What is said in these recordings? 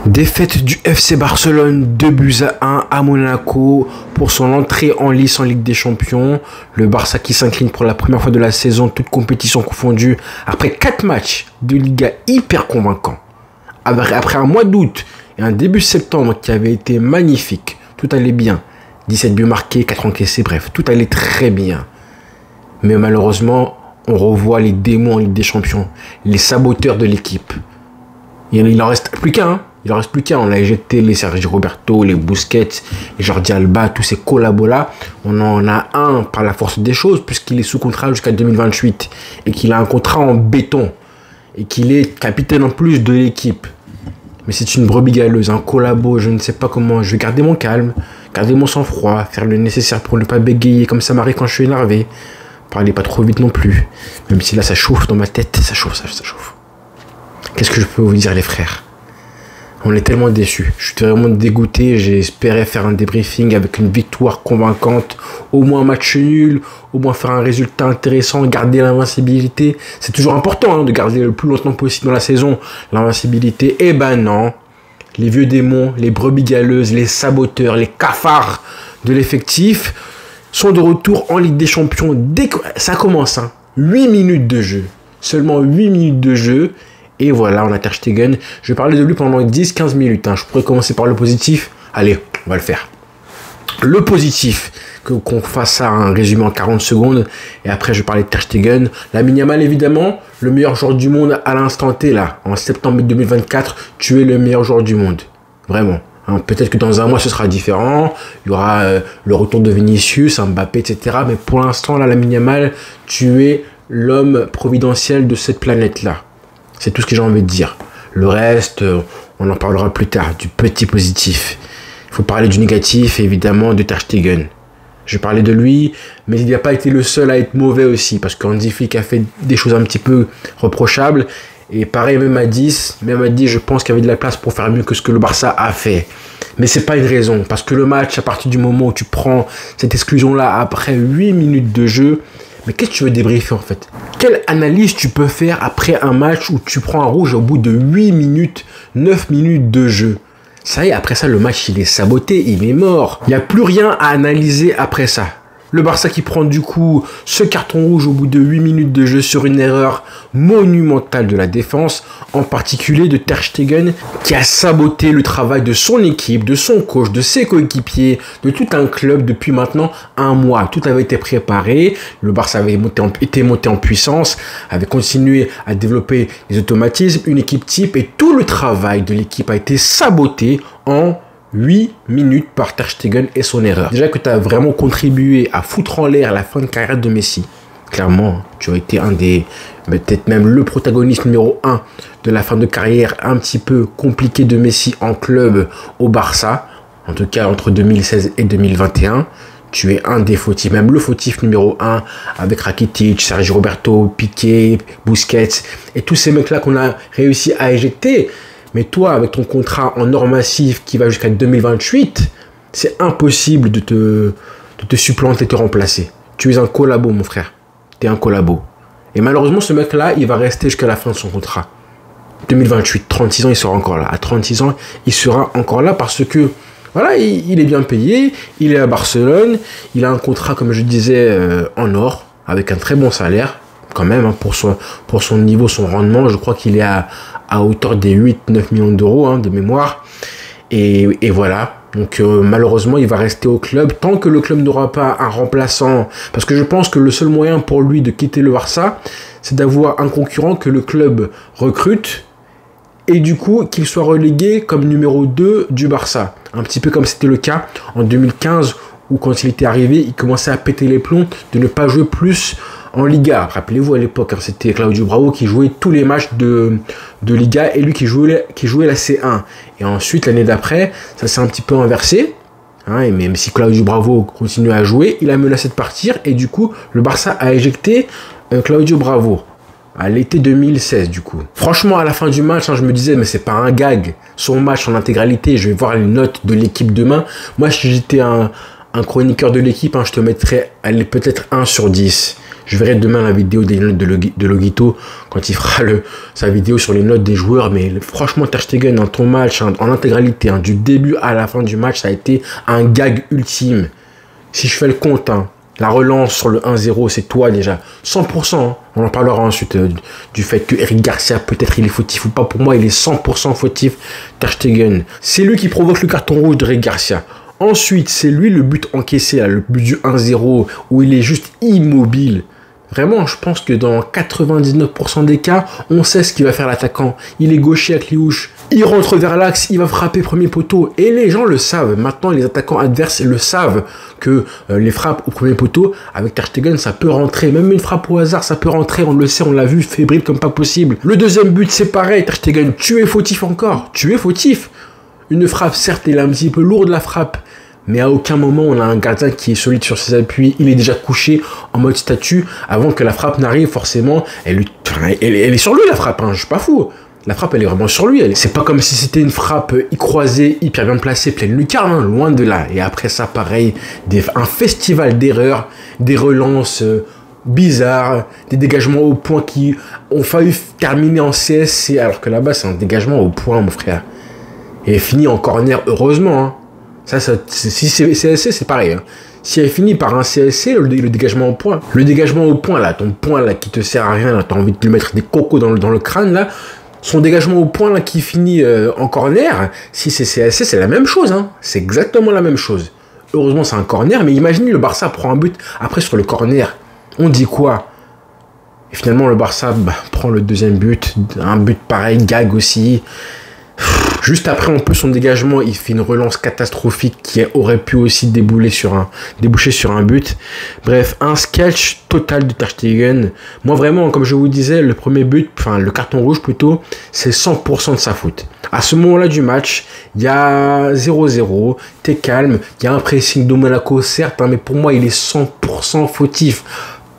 Défaite du FC Barcelone 2-1 à Monaco pour son entrée en lice en Ligue des Champions. Le Barça qui s'incline pour la première fois de la saison, toute compétition confondue, après 4 matchs de Liga hyper convaincants. Après un mois d'août et un début septembre qui avait été magnifique, tout allait bien. 17 buts marqués, 4 encaissés, bref, tout allait très bien. Mais malheureusement, on revoit les démons en Ligue des Champions, les saboteurs de l'équipe. Il en reste plus qu'un, Il en reste plus qu'un. On a éjecté les Sergio Roberto, les Busquets, les Jordi Alba, tous ces collabos-là. On en a un par la force des choses, puisqu'il est sous contrat jusqu'à 2028 et qu'il a un contrat en béton et qu'il est capitaine en plus de l'équipe. Mais c'est une brebis galeuse, un collabo, je ne sais pas comment. Je vais garder mon calme, garder mon sang-froid, faire le nécessaire pour ne pas bégayer comme ça m'arrive quand je suis énervé. Parlez pas trop vite non plus. Même si là ça chauffe dans ma tête, ça chauffe. Qu'est-ce que je peux vous dire les frères? On est tellement déçus. Je suis vraiment dégoûté. J'espérais faire un débriefing avec une victoire convaincante. Au moins un match nul. Au moins faire un résultat intéressant. Garder l'invincibilité. C'est toujours important de garder le plus longtemps possible dans la saison l'invincibilité. Eh ben non. Les vieux démons, les brebis galeuses, les saboteurs, les cafards de l'effectif sont de retour en Ligue des Champions. Dès que ça commence, 8 minutes de jeu. Seulement 8 minutes de jeu. Et voilà, on a Ter Stegen. Je vais parler de lui pendant 10-15 minutes. Je pourrais commencer par le positif. Allez, on va le faire. Le positif, qu'on fasse ça un résumé en 40 secondes. Et après, je vais parler de Ter Stegen. Lamine Yamal, évidemment, le meilleur joueur du monde à l'instant T, là. En septembre 2024, tu es le meilleur joueur du monde. Vraiment. Peut-être que dans un mois, ce sera différent. Il y aura le retour de Vinicius, Mbappé, etc. Mais pour l'instant, là, Lamine Yamal, tu es l'homme providentiel de cette planète-là. C'est tout ce que j'ai envie de dire. Le reste, on en parlera plus tard, du petit positif. Il faut parler du négatif, évidemment, de Ter Stegen. Je vais parler de lui, mais il n'a pas été le seul à être mauvais aussi, parce qu'Hansi Flick a fait des choses un petit peu reprochables. Et pareil, même à 10, je pense qu'il y avait de la place pour faire mieux que ce que le Barça a fait. Mais c'est pas une raison, parce que le match, à partir du moment où tu prends cette exclusion-là, après 8 minutes de jeu, mais qu'est-ce que tu veux débriefer en fait? Quelle analyse tu peux faire après un match où tu prends un rouge au bout de 8 minutes, 9 minutes de jeu? Ça y est, après ça, le match, il est saboté, il est mort. Il n'y a plus rien à analyser après ça. Le Barça qui prend du coup ce carton rouge au bout de 8 minutes de jeu sur une erreur monumentale de la défense, en particulier de Ter Stegen, qui a saboté le travail de son équipe, de son coach, de ses coéquipiers, de tout un club depuis maintenant un mois. Tout avait été préparé, le Barça avait été monté en puissance, avait continué à développer les automatismes, une équipe type, et tout le travail de l'équipe a été saboté en 8 minutes par Ter Stegen et son erreur. Déjà que tu as vraiment contribué à foutre en l'air la fin de carrière de Messi. Clairement, tu as été un des, peut-être même le protagoniste numéro 1 de la fin de carrière un petit peu compliquée de Messi en club au Barça. En tout cas, entre 2016 et 2021. Tu es un des fautifs, même le fautif numéro 1 avec Rakitic, Sergio Roberto, Piqué, Busquets et tous ces mecs-là qu'on a réussi à éjecter. Mais toi, avec ton contrat en or massif qui va jusqu'à 2028, c'est impossible de te supplanter, de te remplacer. Tu es un collabo, mon frère. Tu es un collabo. Et malheureusement, ce mec-là, il va rester jusqu'à la fin de son contrat. 2028, 36 ans, il sera encore là. À 36 ans, il sera encore là parce que, voilà, il est bien payé, il est à Barcelone, il a un contrat, comme je disais, en or, avec un très bon salaire, quand même, pour son niveau, son rendement. Je crois qu'il est à hauteur des 8-9 millions d'euros de mémoire. Et voilà. Donc malheureusement, il va rester au club tant que le club n'aura pas un remplaçant. Parce que je pense que le seul moyen pour lui de quitter le Barça, c'est d'avoir un concurrent que le club recrute et du coup qu'il soit relégué comme numéro 2 du Barça. Un petit peu comme c'était le cas en 2015 où quand il était arrivé, il commençait à péter les plombs de ne pas jouer plus en Liga. Rappelez-vous, à l'époque, c'était Claudio Bravo qui jouait tous les matchs de Liga et lui qui jouait la C1. Et ensuite, l'année d'après, ça s'est un petit peu inversé. Et même si Claudio Bravo continuait à jouer, il a menacé de partir. Et du coup, le Barça a éjecté Claudio Bravo à l'été 2016 du coup. Franchement, à la fin du match, je me disais, mais c'est pas un gag. Son match en intégralité, je vais voir les notes de l'équipe demain. Moi, si j'étais un chroniqueur de l'équipe, je te mettrais peut-être 1 sur 10. Je verrai demain la vidéo des notes de Logito quand il fera sa vidéo sur les notes des joueurs. Mais franchement, Ter Stegen, dans ton match, hein, en intégralité, hein, du début à la fin du match, ça a été un gag ultime. Si je fais le compte, hein, la relance sur le 1-0, c'est toi déjà. 100%. Hein. On en parlera ensuite du fait que Eric Garcia, peut-être il est fautif ou pas. Pour moi, il est 100% fautif, Ter Stegen. C'est lui qui provoque le carton rouge d'Eric Garcia. Ensuite, c'est lui le but encaissé, là, le but du 1-0, où il est juste immobile. Vraiment, je pense que dans 99% des cas, on sait ce qu'il va faire l'attaquant. Il est gaucher à Cliouche. Il rentre vers l'axe, il va frapper premier poteau. Et les gens le savent. Maintenant, les attaquants adverses le savent que les frappes au premier poteau, avec Ter Stegen, ça peut rentrer. Même une frappe au hasard, ça peut rentrer. On le sait, on l'a vu, fébrile comme pas possible. Le deuxième but, c'est pareil. Ter Stegen, tu es fautif encore. Tu es fautif. Une frappe, certes, elle est un petit peu lourde, la frappe. Mais à aucun moment, on a un gardien qui est solide sur ses appuis. Il est déjà couché en mode statue avant que la frappe n'arrive. Forcément, elle est sur lui, la frappe. Hein, je suis pas fou. La frappe, elle est vraiment sur lui. C'est pas comme si c'était une frappe croisée, hyper bien placée, pleine lucarne. Hein, loin de là. Et après ça, pareil, un festival d'erreurs, des relances bizarres, des dégagements au point qui ont failli terminer en CSC. Alors que là-bas, c'est un dégagement au point, mon frère. Et fini en corner, heureusement. Hein. Si c'est CSC, c'est pareil. Hein. Si elle finit par un CSC, le dégagement au point. Le dégagement au point, là, ton point là qui te sert à rien, là, t'as envie de lui mettre des cocos dans le crâne, là. Son dégagement au point, là, qui finit en corner, si c'est CSC, c'est la même chose. Hein. C'est exactement la même chose. Heureusement, c'est un corner, mais imaginez le Barça prend un but après sur le corner. On dit quoi? Et finalement, le Barça prend le deuxième but. Un but pareil, gag aussi. Juste après, en plus, son dégagement, il fait une relance catastrophique qui aurait pu aussi déboucher sur un but. Bref, un sketch total de Ter Stegen. Moi, vraiment, comme je vous disais, le premier but, enfin, le carton rouge plutôt, c'est 100% de sa faute. À ce moment-là du match, il y a 0-0, t'es calme, il y a un pressing de Monaco, certes, hein, mais pour moi, il est 100% fautif.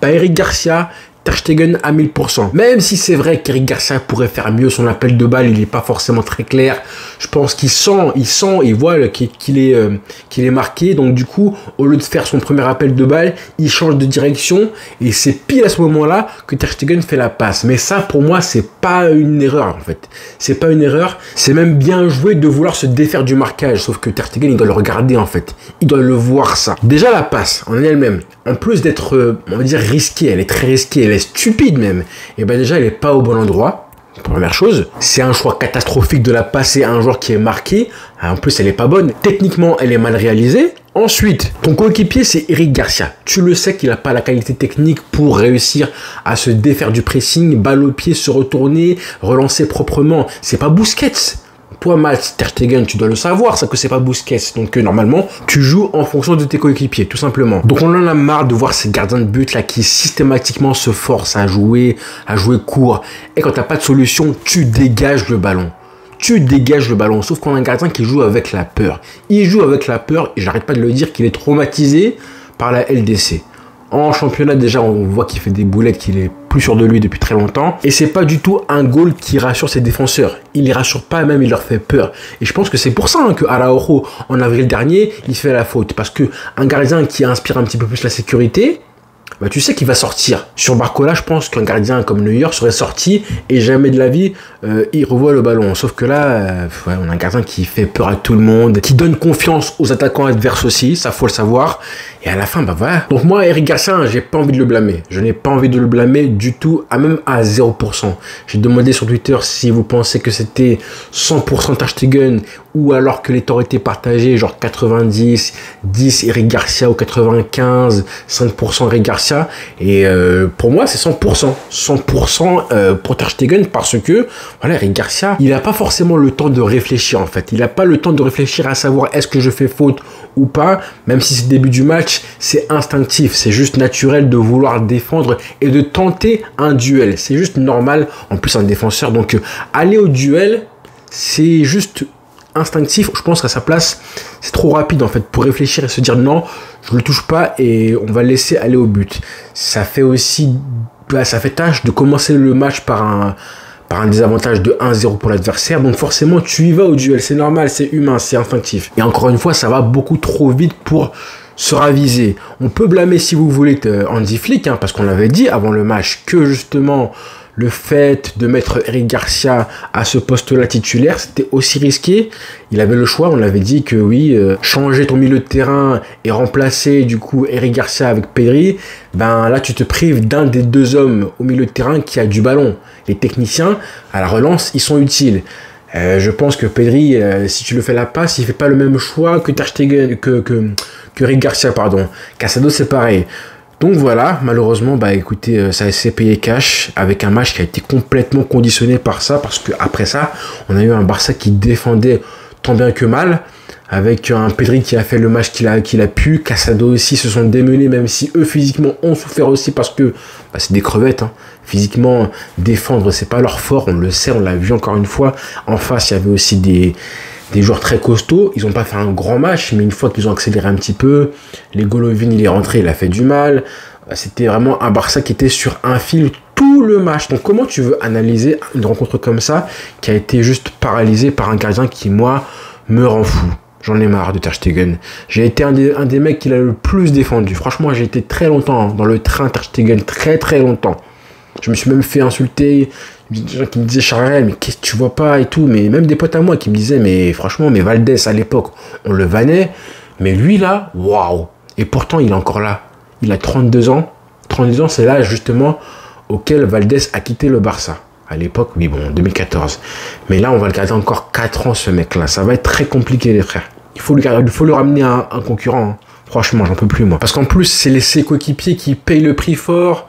Pas Eric Garcia, Ter Stegen à 1000%. Même si c'est vrai qu'Eric Garcia pourrait faire mieux, son appel de balle, il n'est pas forcément très clair. Je pense qu'il sent, il voit qu'il est marqué. Donc du coup, au lieu de faire son premier appel de balle, il change de direction. Et c'est pile à ce moment-là que Ter Stegen fait la passe. Mais ça, pour moi, c'est pas une erreur, en fait. C'est pas une erreur. C'est même bien joué de vouloir se défaire du marquage. Sauf que Ter Stegen, il doit le regarder, en fait. Il doit le voir, ça. Déjà, la passe, en elle-même, en plus d'être, on va dire, risquée, elle est très risquée, elle est stupide même, et ben déjà elle est pas au bon endroit. Première chose, c'est un choix catastrophique de la passer à un joueur qui est marqué. En plus, elle est pas bonne. Techniquement, elle est mal réalisée. Ensuite, ton coéquipier, c'est Eric Garcia. Tu le sais qu'il n'a pas la qualité technique pour réussir à se défaire du pressing, balle au pied, se retourner, relancer proprement. C'est pas Busquets. Toi, Matt Ter Stegen, tu dois le savoir, ça que c'est pas Busquets. Donc normalement, tu joues en fonction de tes coéquipiers, tout simplement. Donc on en a marre de voir ces gardiens de but là qui systématiquement se forcent à jouer court. Et quand t'as pas de solution, tu dégages le ballon. Tu dégages le ballon. Sauf qu'on a un gardien qui joue avec la peur. Il joue avec la peur et j'arrête pas de le dire qu'il est traumatisé par la LDC. En championnat, déjà, on voit qu'il fait des boulettes, qu'il est plus sûr de lui depuis très longtemps. Et c'est pas du tout un goal qui rassure ses défenseurs. Il les rassure pas, même il leur fait peur. Et je pense que c'est pour ça hein, que Araujo, en avril dernier, il fait la faute. Parce que un gardien qui inspire un petit peu plus la sécurité, bah, tu sais qu'il va sortir. Sur Barcola, je pense qu'un gardien comme Neuer serait sorti et jamais de la vie, il revoit le ballon. Sauf que là, on a un gardien qui fait peur à tout le monde, qui donne confiance aux attaquants adverses aussi, ça faut le savoir. Et à la fin, bah voilà. Donc moi, Eric Garcia, j'ai pas envie de le blâmer. Je n'ai pas envie de le blâmer du tout, même à 0%. J'ai demandé sur Twitter si vous pensez que c'était 100% Ter Stegen ou alors que les torts étaient partagés, genre 90, 10 Eric Garcia ou 95, 5% Eric Garcia. Et pour moi, c'est 100%. 100% pour Ter Stegen parce que, voilà, Eric Garcia, il n'a pas forcément le temps de réfléchir en fait. Il n'a pas le temps de réfléchir à savoir est-ce que je fais faute ou pas, même si c'est le début du match, c'est instinctif, c'est juste naturel de vouloir défendre et de tenter un duel. C'est juste normal, en plus un défenseur, donc aller au duel, c'est juste instinctif. Je pense qu'à sa place, c'est trop rapide en fait pour réfléchir et se dire non, je ne le touche pas et on va laisser aller au but. Ça fait aussi, ça fait tâche de commencer le match par un désavantage de 1-0 pour l'adversaire. Donc forcément, tu y vas au duel. C'est normal, c'est humain, c'est instinctif. Et encore une fois, ça va beaucoup trop vite pour sera visé. On peut blâmer, si vous voulez, Hansi Flick, hein, parce qu'on avait dit avant le match que justement le fait de mettre Eric Garcia à ce poste-là titulaire, c'était aussi risqué. Il avait le choix, on avait dit que oui, changer ton milieu de terrain et remplacer du coup Eric Garcia avec Pedri, ben là tu te prives d'un des deux hommes au milieu de terrain qui a du ballon. Les techniciens, à la relance, ils sont utiles. Je pense que Pedri, si tu le fais la passe, il fait pas le même choix que Ter Stegen, que Eric Garcia, pardon. Casado, c'est pareil. Donc voilà, malheureusement, bah écoutez, ça s'est payé cash avec un match qui a été complètement conditionné par ça, parce que après ça, on a eu un Barça qui défendait tant bien que mal, avec un Pedri qui a fait le match qu'il a pu. Casado aussi se sont démenés, même si eux physiquement ont souffert aussi, parce que bah, c'est des crevettes, hein. Physiquement, défendre, c'est pas leur fort, on le sait, on l'a vu encore une fois. En face, il y avait aussi des joueurs très costauds. Ils n'ont pas fait un grand match, mais une fois qu'ils ont accéléré un petit peu, les Golovin, il est rentré, il a fait du mal. C'était vraiment un Barça qui était sur un fil tout le match. Donc comment tu veux analyser une rencontre comme ça, qui a été juste paralysée par un gardien qui, moi, me rend fou? J'en ai marre de Ter Stegen. J'ai été un des mecs qui l'a le plus défendu. Franchement, j'ai été très longtemps dans le train Ter Stegen, très très longtemps. Je me suis même fait insulter. Des gens qui me disaient, Charles, mais qu'est-ce que tu vois pas et tout. Mais même des potes à moi qui me disaient, mais franchement, mais Valdés à l'époque, on le vannait. Mais lui là, waouh. Et pourtant, il est encore là. Il a 32 ans. 32 ans, c'est l'âge justement auquel Valdés a quitté le Barça. À l'époque, oui, bon, 2014. Mais là, on va le garder encore 4 ans, ce mec-là. Ça va être très compliqué, les frères. Il faut le ramener à un concurrent. Hein. Franchement, j'en peux plus, moi. Parce qu'en plus, c'est ses coéquipiers qui payent le prix fort.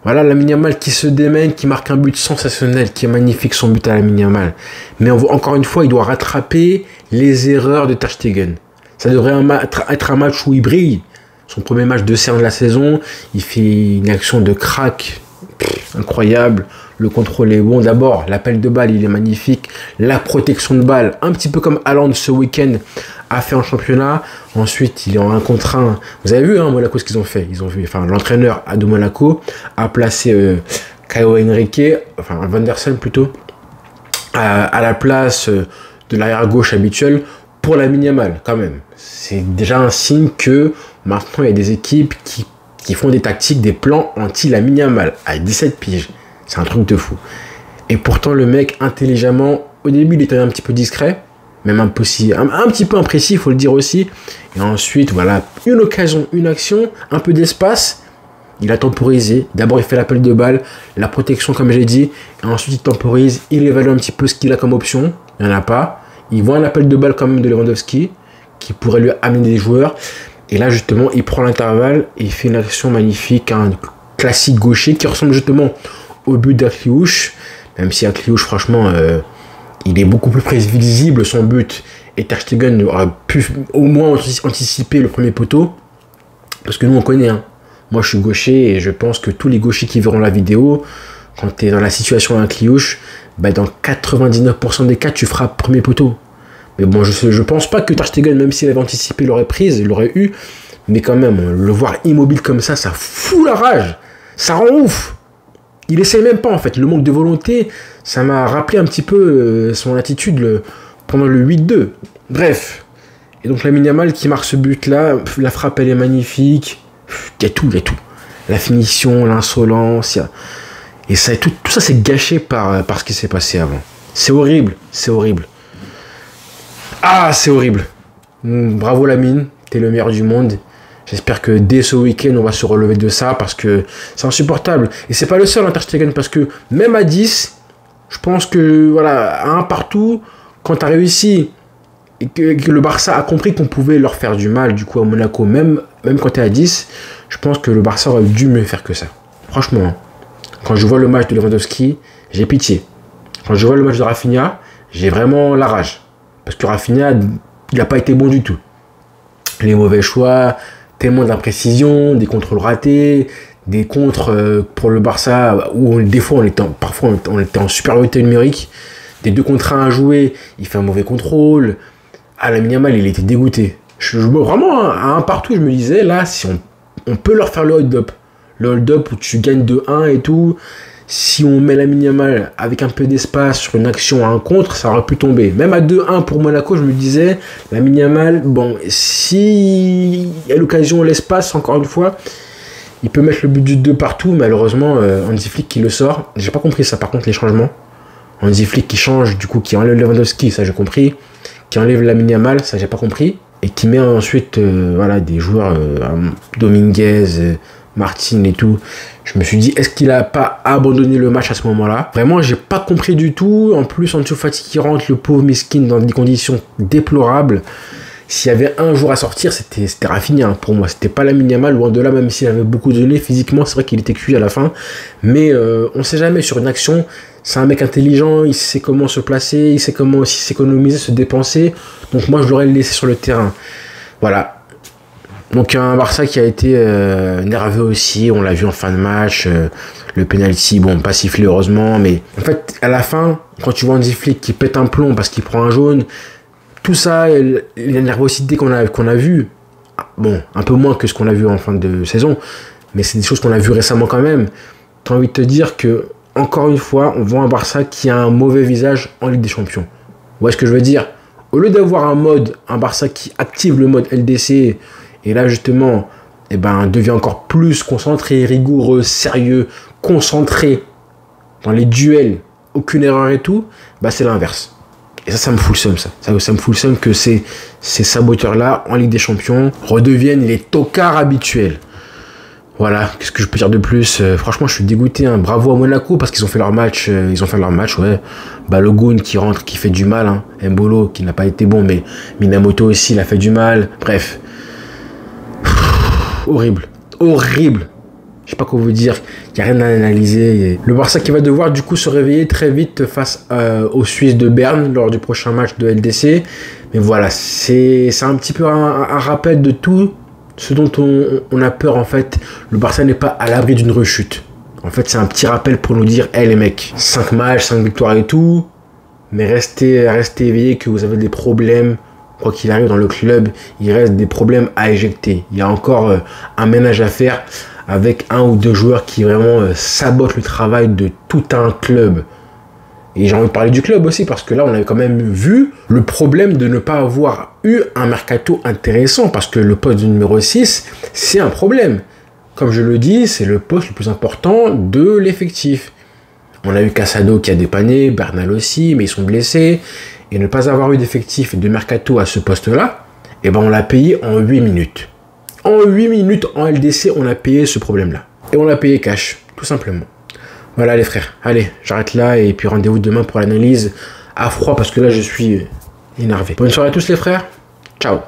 Voilà, Lamine Yamal qui se démène, qui marque un but sensationnel, qui est magnifique, son but à Lamine Yamal. Mais encore une fois, il doit rattraper les erreurs de Ter Stegen. Ça devrait être un match où il brille. Son premier match de C1 de la saison, il fait une action de crack incroyable. Le contrôle est bon. D'abord, l'appel de balle, il est magnifique. La protection de balle, un petit peu comme Haaland ce week-end a fait en championnat. Ensuite, il est en 1 contre 1. Vous avez vu, hein, Monaco, ce qu'ils ont fait. Ils ont vu, enfin, l'entraîneur de Monaco a placé Caio Henrique, enfin, Vanderson plutôt, à la place de l'arrière-gauche habituel pour Lamine Yamal, quand même. C'est déjà un signe que maintenant, il y a des équipes qui font des tactiques, des plans anti-Lamine Yamal à 17 piges. C'est un truc de fou. Et pourtant, le mec, intelligemment, au début, il était un petit peu discret, même un petit peu imprécis, il faut le dire aussi. Et ensuite, voilà, une occasion, une action, un peu d'espace. Il a temporisé. D'abord, il fait l'appel de balle, la protection, comme j'ai dit. Et ensuite, il temporise, il évalue un petit peu ce qu'il a comme option. Il n'y en a pas. Il voit un appel de balle quand même de Lewandowski, qui pourrait lui amener des joueurs. Et là, justement, il prend l'intervalle et il fait une action magnifique, un classique gaucher qui ressemble justement au but d'Akliouche. Même si Akliouche, franchement, il est beaucoup plus prévisible, son but. Et Ter Stegen aurait pu au moins anticiper le premier poteau. Parce que nous, on connaît. Hein. Moi, je suis gaucher et je pense que tous les gauchers qui verront la vidéo, quand tu es dans la situation d'un Akliouche, bah, dans 99% des cas, tu feras premier poteau. Mais bon, je pense pas que Ter Stegen, même s'il avait anticipé, l'aurait prise, il l'aurait eu. Mais quand même, le voir immobile comme ça fout la rage. Ça rend ouf. Il essaie même pas en fait. Le manque de volonté, ça m'a rappelé un petit peu son attitude pendant le 8-2. Bref. Et donc Lamine Yamal qui marque ce but-là, la frappe elle est magnifique. Il y a tout. La finition, l'insolence. Et ça, tout ça c'est gâché par ce qui s'est passé avant. C'est horrible. Ah, c'est horrible. Bravo Lamine, t'es le meilleur du monde. J'espère que dès ce week-end, on va se relever de ça parce que c'est insupportable. Et c'est pas le seul, hein, Ter Stegen, parce que même à 10, je pense que, voilà, à 1 partout, quand tu as réussi et que le Barça a compris qu'on pouvait leur faire du mal, du coup, à Monaco, même quand tu es à 10, je pense que le Barça aurait dû mieux faire que ça. Franchement, hein. Quand je vois le match de Lewandowski, j'ai pitié. Quand je vois le match de Rafinha, j'ai vraiment la rage. Parce que Rafinha, il n'a pas été bon du tout. Les mauvais choix, tellement d'imprécisions, des contrôles ratés, des contres pour le Barça où parfois on était en supériorité numérique. Des 2 contre 1 à jouer, il fait un mauvais contrôle. Lamine Yamal, il était dégoûté. Vraiment, à 1 partout, je me disais, là, si on peut leur faire le hold-up. Le hold-up où tu gagnes 2-1 et tout. si on met Lamine Yamal avec un peu d'espace sur une action à un contre, ça aurait pu tomber. Même à 2-1 pour Monaco, je me disais, Lamine Yamal, bon, si il y a l'occasion, l'espace, encore une fois, il peut mettre le but du 2 partout. Malheureusement, Hansi Flick qui le sort. J'ai pas compris ça, par contre, les changements. Hansi Flick qui change, du coup, qui enlève Lewandowski, ça j'ai compris. Qui enlève Lamine Yamal, ça j'ai pas compris. Et qui met ensuite voilà, des joueurs, Dominguez, Martin et tout. Je me suis dit, est-ce qu'il a pas abandonné le match à ce moment-là? Vraiment, j'ai pas compris du tout. En plus, Ansu Fati qui rentre, le pauvre Miskin, dans des conditions déplorables. S'il y avait un jour à sortir, c'était Rafinha hein, pour moi. C'était pas Lamine Yamal, loin de là, même s'il avait beaucoup donné physiquement. C'est vrai qu'il était cuit à la fin. Mais on sait jamais, sur une action, c'est un mec intelligent, il sait comment se placer, il sait comment aussi s'économiser, se dépenser. Donc moi, je l'aurais laissé sur le terrain. Voilà. Donc un Barça qui a été nerveux aussi, on l'a vu en fin de match, le penalty, bon pas sifflé heureusement, mais en fait à la fin, quand tu vois Hansi Flick qui pète un plomb parce qu'il prend un jaune, tout ça, la nervosité qu'on a vu, bon un peu moins que ce qu'on a vu en fin de saison, mais c'est des choses qu'on a vu récemment quand même, t'as envie de te dire que, encore une fois, on voit un Barça qui a un mauvais visage en Ligue des Champions. Vous voyez ce que je veux dire? Au lieu d'avoir un Barça qui active le mode LDC, et là, justement, eh ben, devient encore plus concentré, rigoureux, sérieux, concentré dans les duels, aucune erreur et tout, bah, c'est l'inverse. Et ça me fout le seum, ça. Ça me fout le seum que ces saboteurs-là, en Ligue des Champions, redeviennent les tocards habituels. Voilà, qu'est-ce que je peux dire de plus? Franchement, je suis dégoûté. Hein. Bravo à Monaco parce qu'ils ont fait leur match. Ouais. Balogun qui rentre, qui fait du mal. Hein. Mbolo qui n'a pas été bon, mais Minamoto aussi, il a fait du mal. Bref. Horrible. Je sais pas quoi vous dire. Il n'y a rien à analyser. Le Barça qui va devoir du coup se réveiller très vite face aux Suisses de Berne lors du prochain match de LDC. Mais voilà, c'est un petit peu un rappel de tout ce dont on a peur en fait. Le Barça n'est pas à l'abri d'une rechute. En fait, c'est un petit rappel pour nous dire, hey, les mecs, 5 matchs, 5 victoires et tout, mais restez éveillés que vous avez des problèmes. Quoi qu'il arrive dans le club, il reste des problèmes à éjecter. Il y a encore un ménage à faire avec un ou deux joueurs qui vraiment sabotent le travail de tout un club. Et j'ai envie de parler du club aussi parce que là, on avait quand même vu le problème de ne pas avoir eu un mercato intéressant parce que le poste de numéro 6, c'est un problème. Comme je le dis, c'est le poste le plus important de l'effectif. On a eu Casado qui a dépanné, Bernal aussi, mais ils sont blessés. Et ne pas avoir eu d'effectif et de mercato à ce poste-là, eh ben on l'a payé en 8 minutes. En 8 minutes en LDC, on a payé ce problème-là. Et on l'a payé cash, tout simplement. Voilà les frères, allez, j'arrête là et puis rendez-vous demain pour l'analyse à froid parce que là je suis énervé. Bonne soirée à tous les frères, ciao.